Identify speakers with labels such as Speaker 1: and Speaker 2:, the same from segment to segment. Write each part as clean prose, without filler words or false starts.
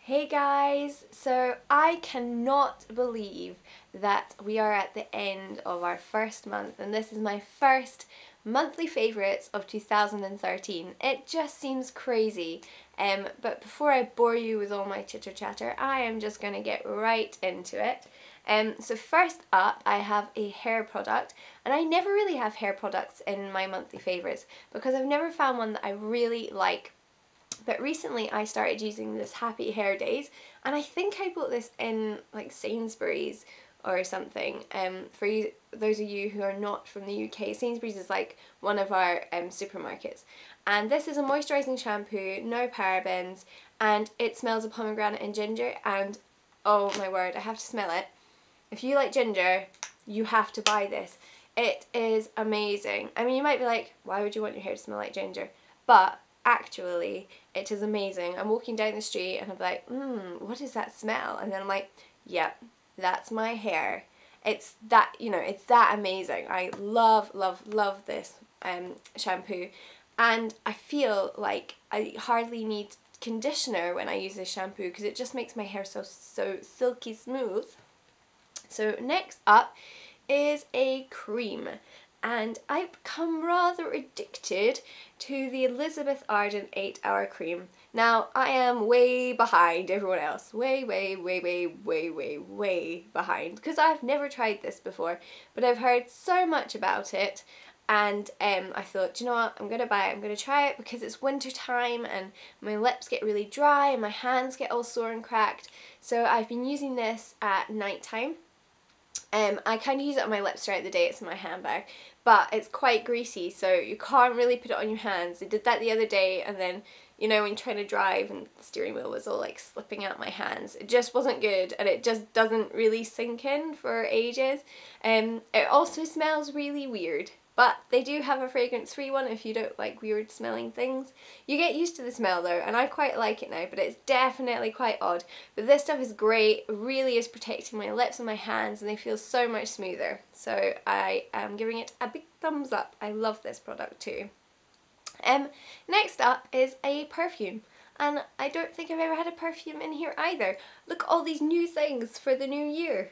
Speaker 1: Hey guys, so I cannot believe that we are at the end of our first month and this is my first monthly favourites of 2013. It just seems crazy, but before I bore you with all my chitter chatter, I am just going to get right into it. So first up I have a hair product, and I never really have hair products in my monthly favourites because I've never found one that I really like. But recently I started using this Happy Hair Days, and I think I bought this in like Sainsbury's or something. For you, those of you who are not from the UK, Sainsbury's is like one of our supermarkets. And this is a moisturising shampoo, no parabens, and it smells of pomegranate and ginger, and oh my word, I have to smell it. If you like ginger, you have to buy this. It is amazing. I mean, you might be like, why would you want your hair to smell like ginger? But actually, it is amazing. I'm walking down the street and I'm like, what is that smell? And then I'm like, yep, that's my hair. It's that, it's that amazing. I love, love, love this shampoo. And I feel like I hardly need conditioner when I use this shampoo because it just makes my hair so silky smooth. So next up is a cream, and I've become rather addicted to the Elizabeth Arden 8-Hour Cream. Now, I am way behind everyone else. Way behind, because I've never tried this before, but I've heard so much about it, and I thought, you know what, I'm going to buy it, I'm going to try it because it's winter time and my lips get really dry and my hands get all sore and cracked. So I've been using this at night time. I kind of use it on my lips throughout the day, it's in my handbag, but it's quite greasy, so you can't really put it on your hands. I did that the other day, and then, when you're trying to drive and the steering wheel was all like slipping out my hands, it just wasn't good, and it just doesn't really sink in for ages. It also smells really weird, but they do have a fragrance-free one if you don't like weird smelling things. You get used to the smell though, and I quite like it now, but it's definitely quite odd. But this stuff is great, really is protecting my lips and my hands, and they feel so much smoother. So I am giving it a big thumbs up. I love this product too. Next up is a perfume. And I don't think I've ever had a perfume in here either. Look at all these new things for the new year.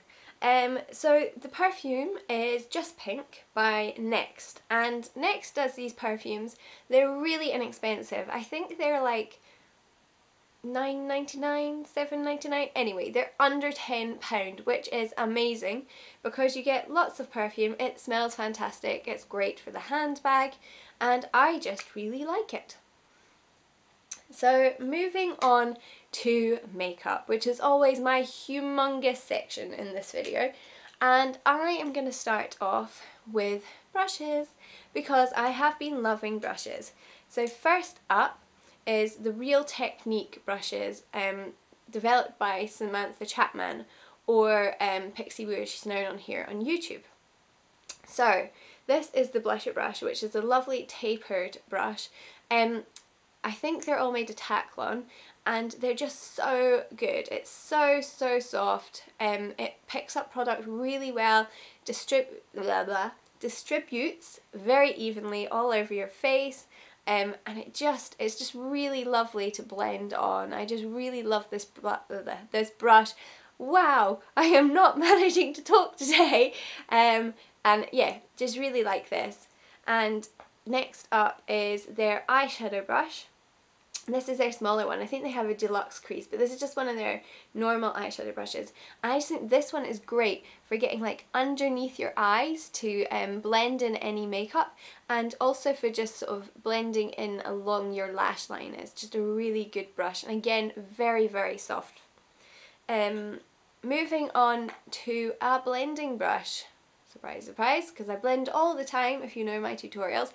Speaker 1: So the perfume is Just Pink by Next, and Next does these perfumes. They're really inexpensive. I think they're like £9.99, £7.99. Anyway, they're under £10, which is amazing because you get lots of perfume. It smells fantastic. It's great for the handbag, and I just really like it. So moving on to makeup, which is always my humongous section in this video, and I am going to start off with brushes because I have been loving brushes. So first up is the Real Technique brushes, developed by Samantha Chapman, or Pixie Woo, she's known on here on YouTube. So this is the Blush It brush, which is a lovely tapered brush. I think they're all made of Taklon, and they're just so good. It's so soft. It picks up product really well, distributes very evenly all over your face, and it's just really lovely to blend on. I just really love this brush. Wow, I am not managing to talk today. And yeah, just really like this. And next up is their eyeshadow brush. This is their smaller one. I think they have a deluxe crease, but this is just one of their normal eyeshadow brushes. And I just think this one is great for getting like underneath your eyes to blend in any makeup, and also for just sort of blending in along your lash line. It's just a really good brush, and again, very soft. Moving on to a blending brush. Surprise, surprise, because I blend all the time if you know my tutorials.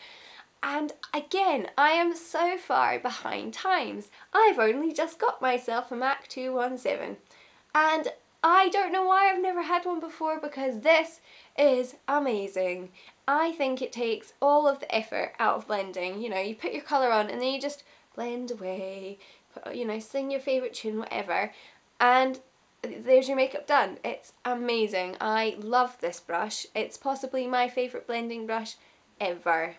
Speaker 1: And again, I am so far behind times. I've only just got myself a MAC 217, and I don't know why I've never had one before, because this is amazing. I think it takes all of the effort out of blending. You put your colour on and then you just blend away, sing your favourite tune, whatever, and there's your makeup done. It's amazing. I love this brush. It's possibly my favourite blending brush ever.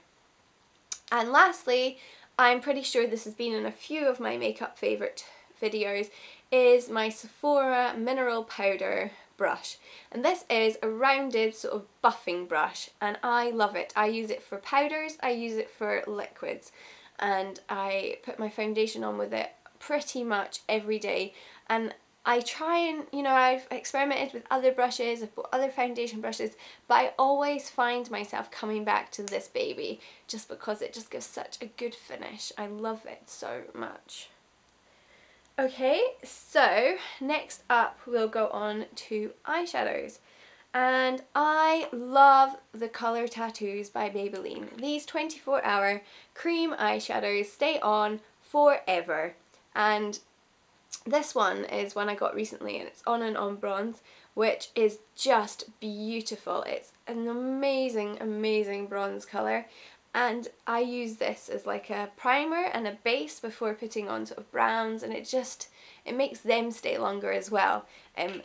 Speaker 1: And lastly, I'm pretty sure this has been in a few of my makeup favourite videos, is my Sephora Mineral Powder brush, and this is a rounded sort of buffing brush, and I love it. I use it for powders, I use it for liquids, and I put my foundation on with it pretty much every day. And I try and, I've experimented with other brushes, I've bought other foundation brushes, but I always find myself coming back to this baby just because it just gives such a good finish. I love it so much. Okay, so next up we'll go on to eyeshadows. And I love the Colour Tattoos by Maybelline. These 24-hour cream eyeshadows stay on forever. And this one is one I got recently, and it's on and on bronze, which is just beautiful. It's an amazing, amazing bronze colour. And I use this as like a primer and a base before putting on sort of browns, and it makes them stay longer as well.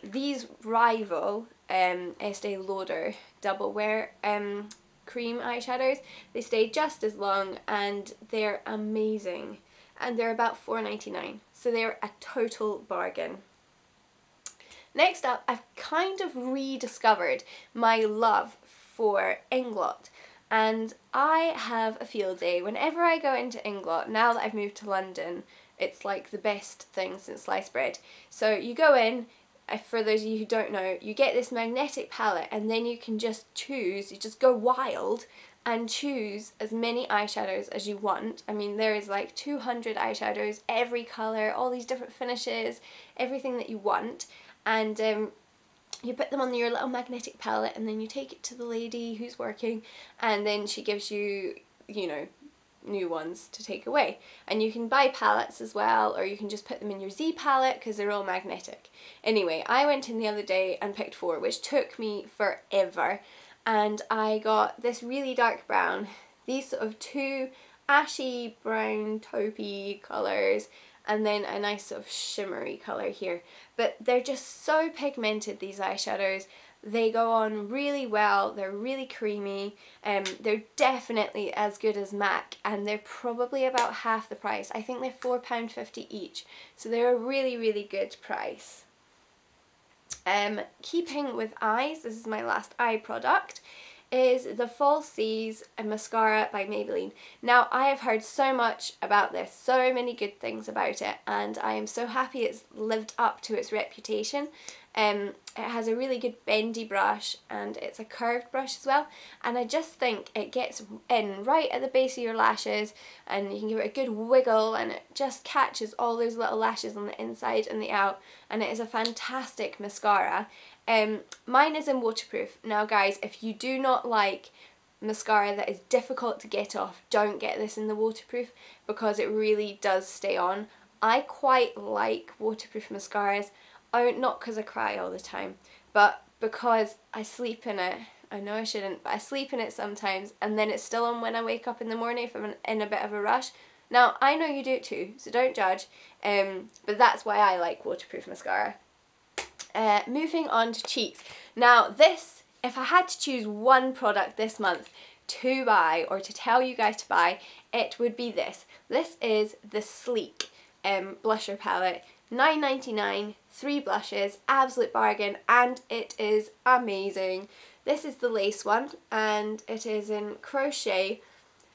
Speaker 1: These rival Estee Lauder Double Wear cream eyeshadows. They stay just as long, and they're amazing. And they're about $4.99, so they're a total bargain. Next up, I've kind of rediscovered my love for Inglot. And I have a field day whenever I go into Inglot. Now that I've moved to London, it's like the best thing since sliced bread. So you go in, for those of you who don't know, you get this magnetic palette, and then you can just choose, you just go wild and choose as many eyeshadows as you want. I mean, there is like 200 eyeshadows, every colour, all these different finishes, everything that you want. And you put them on your little magnetic palette, and then you take it to the lady who's working, and then she gives you, new ones to take away. And you can buy palettes as well, or you can just put them in your Z palette because they're all magnetic. Anyway, I went in the other day and picked 4, which took me forever, and I got this really dark brown, these sort of 2 ashy brown taupey colours, and then a nice sort of shimmery colour here. But they're just so pigmented, these eyeshadows. They go on really well, they're really creamy, they're definitely as good as MAC, and they're probably about half the price. I think they're £4.50 each, so they're a really, really good price. Keeping with eyes, this is my last eye product, is the False Seas mascara by Maybelline. Now, I have heard so much about this, so many good things about it, and I am so happy it's lived up to its reputation. It has a really good bendy brush, and it's a curved brush as well, and I just think it gets in right at the base of your lashes, and you can give it a good wiggle, and it just catches all those little lashes on the inside and the out, and it is a fantastic mascara. Mine is in waterproof. Now guys, if you do not like mascara that is difficult to get off, don't get this in the waterproof, because it really does stay on. I quite like waterproof mascaras, not because I cry all the time, but because I sleep in it. I know I shouldn't, but I sleep in it sometimes, and then it's still on when I wake up in the morning if I'm in a bit of a rush. Now, I know you do it too, so don't judge, but that's why I like waterproof mascara. Moving on to cheeks. Now this, if I had to choose one product this month to buy, or to tell you guys to buy, it would be this. This is the Sleek blusher palette. $9.99, 3 blushes, absolute bargain, and it is amazing. This is the lace one, and it is in crochet.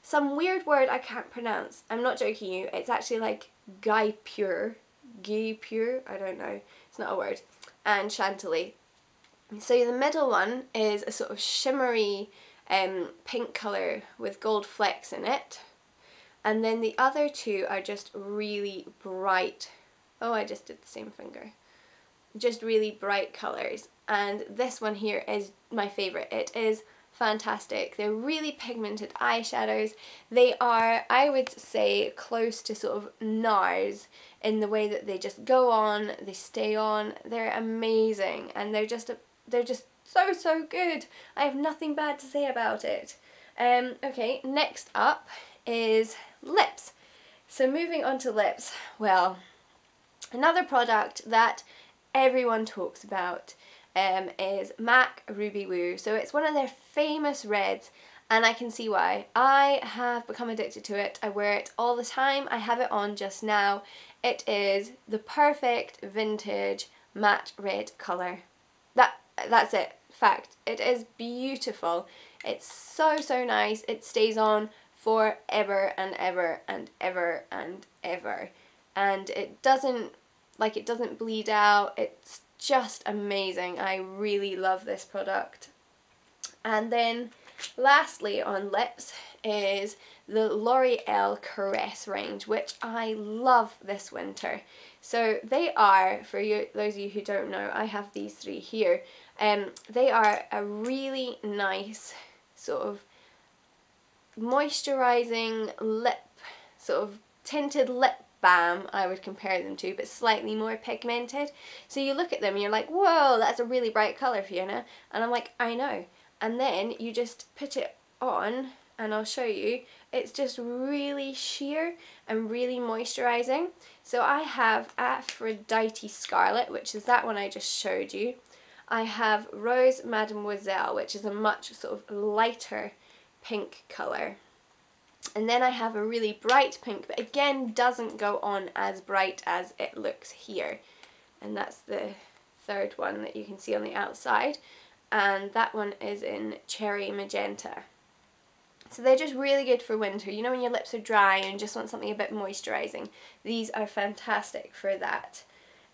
Speaker 1: Some weird word I can't pronounce. I'm not joking you. It's actually like guipure, I don't know. It's not a word. And Chantilly. So the middle one is a sort of shimmery pink colour with gold flecks in it. And then the other 2 are just really bright. Oh, I just did the same finger. Just really bright colours. And this one here is my favourite. It is fantastic. They're really pigmented eyeshadows. They are, I would say, close to sort of NARS in the way that they just go on, they stay on. They're amazing, and they're just so good. I have nothing bad to say about it. Okay, next up is lips. So moving on to lips, well, another product that everyone talks about is MAC Ruby Woo. So it's one of their famous reds, and I can see why. I have become addicted to it. I wear it all the time. I have it on just now. It is the perfect vintage matte red colour. That's it. Fact. It is beautiful. It's so nice. It stays on forever and ever and ever and ever. And it doesn't bleed out. It's just amazing. I really love this product. And then lastly on lips is the L'Oreal Caress range, which I love this winter. So they are, for you, those of you who don't know, I have these three here. They are a really nice sort of moisturising lip, sort of tinted lip balm, I would compare them to, but slightly more pigmented. So you look at them and you're like, whoa, that's a really bright colour, Fiona. And I'm like, I know. And then you just put it on, and I'll show you, it's just really sheer and really moisturising. So I have Aphrodite Scarlet, which is that one I just showed you. I have Rose Mademoiselle, which is a much sort of lighter pink colour. And then I have a really bright pink, but again doesn't go on as bright as it looks here. And that's the third one that you can see on the outside. And that one is in Cherry Magenta. So they're just really good for winter. You know when your lips are dry and just want something a bit moisturising. These are fantastic for that.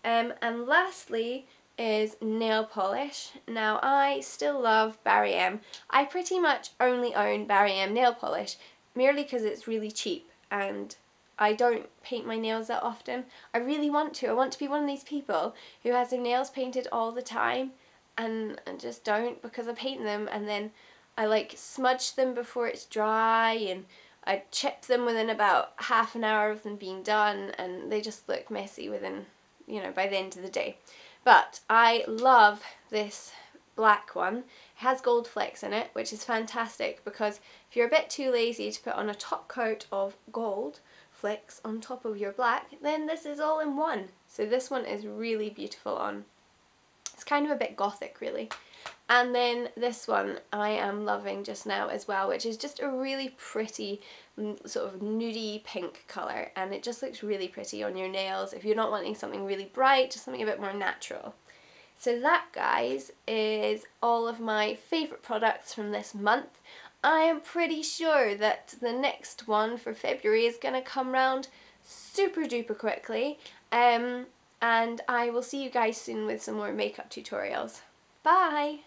Speaker 1: And lastly is nail polish. Now I still love Barry M. I pretty much only own Barry M nail polish merely because it's really cheap and I don't paint my nails that often. I really want to. I want to be one of these people who has their nails painted all the time and just don't, because I paint them and then I like smudge them before it's dry and I chip them within about half an hour of them being done and they just look messy within, you know, by the end of the day. But I love this black one. It has gold flecks in it, which is fantastic because if you're a bit too lazy to put on a top coat of gold flecks on top of your black, then this is all in one. So this one is really beautiful on. It's kind of a bit gothic really. And then this one I am loving just now as well, which is just a really pretty sort of nudie pink colour, and it just looks really pretty on your nails if you're not wanting something really bright, just something a bit more natural. So that, guys, is all of my favourite products from this month. I am pretty sure that the next one for February is going to come round super duper quickly. And I will see you guys soon with some more makeup tutorials. Bye!